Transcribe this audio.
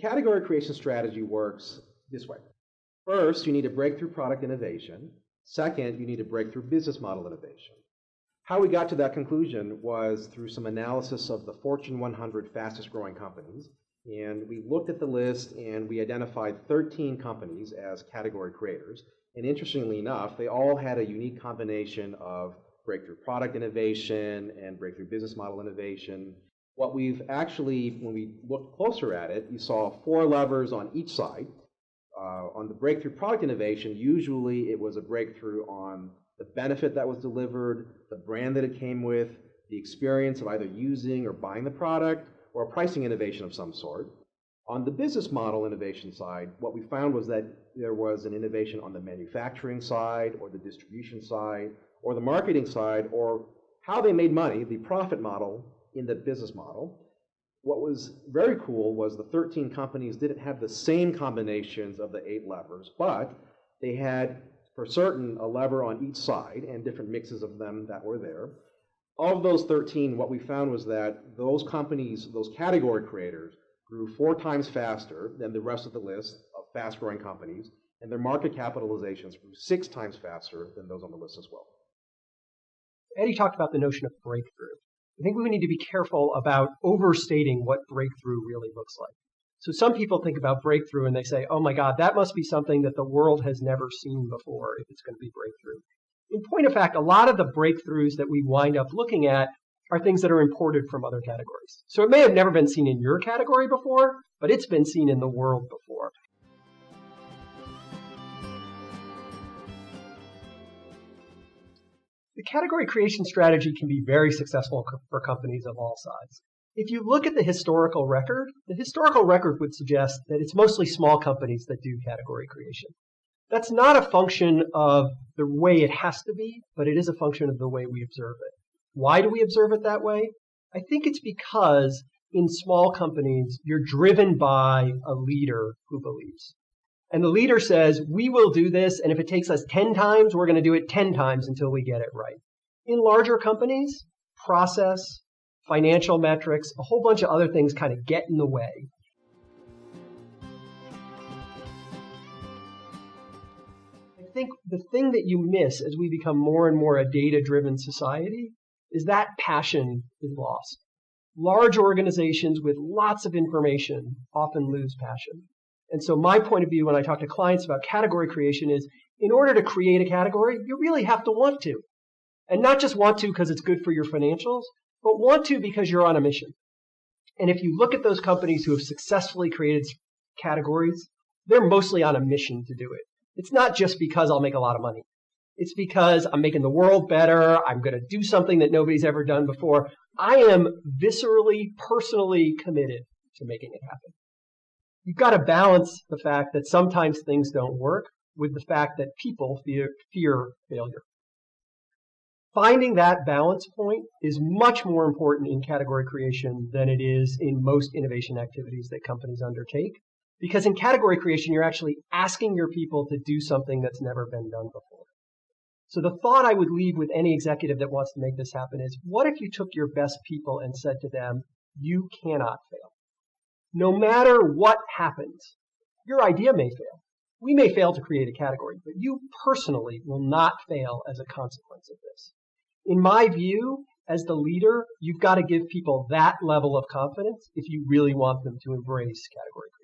category creation strategy works this way. First, you need a breakthrough product innovation. Second, you need a breakthrough business model innovation. How we got to that conclusion was through some analysis of the Fortune 100 fastest growing companies. And we looked at the list and we identified 13 companies as category creators. And interestingly enough, they all had a unique combination of breakthrough product innovation and breakthrough business model innovation. What we've actually, when we looked closer at it, you saw 4 levers on each side. On the breakthrough product innovation, usually it was a breakthrough on the benefit that was delivered, the brand that it came with, the experience of either using or buying the product, or a pricing innovation of some sort. On the business model innovation side, what we found was that there was an innovation on the manufacturing side, or the distribution side, or the marketing side, or how they made money, the profit model in the business model. What was very cool was the 13 companies didn't have the same combinations of the 8 levers, but they had, for certain, a lever on each side and different mixes of them that were there. Of those 13, what we found was that those companies, those category creators, grew 4 times faster than the rest of the list of fast-growing companies, and their market capitalizations grew 6 times faster than those on the list as well. Eddie talked about the notion of breakthrough. I think we need to be careful about overstating what breakthrough really looks like. So some people think about breakthrough and they say, oh my God, that must be something that the world has never seen before if it's going to be breakthrough. In point of fact, a lot of the breakthroughs that we wind up looking at are things that are imported from other categories. So it may have never been seen in your category before, but it's been seen in the world before. The category creation strategy can be very successful for companies of all sizes. If you look at the historical record would suggest that it's mostly small companies that do category creation. That's not a function of the way it has to be, but it is a function of the way we observe it. Why do we observe it that way? I think it's because in small companies, you're driven by a leader who believes. And the leader says, we will do this, and if it takes us 10 times, we're going to do it 10 times until we get it right. In larger companies, process, financial metrics, a whole bunch of other things kind of get in the way. I think the thing that you miss as we become more and more a data-driven society is that passion is lost. Large organizations with lots of information often lose passion. And so my point of view when I talk to clients about category creation is, in order to create a category, you really have to want to. And not just want to because it's good for your financials, but want to because you're on a mission. And if you look at those companies who have successfully created categories, they're mostly on a mission to do it. It's not just because I'll make a lot of money. It's because I'm making the world better. I'm going to do something that nobody's ever done before. I am viscerally, personally committed to making it happen. You've got to balance the fact that sometimes things don't work with the fact that people fear failure. Finding that balance point is much more important in category creation than it is in most innovation activities that companies undertake. Because in category creation, you're actually asking your people to do something that's never been done before. So the thought I would leave with any executive that wants to make this happen is, what if you took your best people and said to them, you cannot fail? No matter what happens, your idea may fail. We may fail to create a category, but you personally will not fail as a consequence of this. In my view, as the leader, you've got to give people that level of confidence if you really want them to embrace category creation.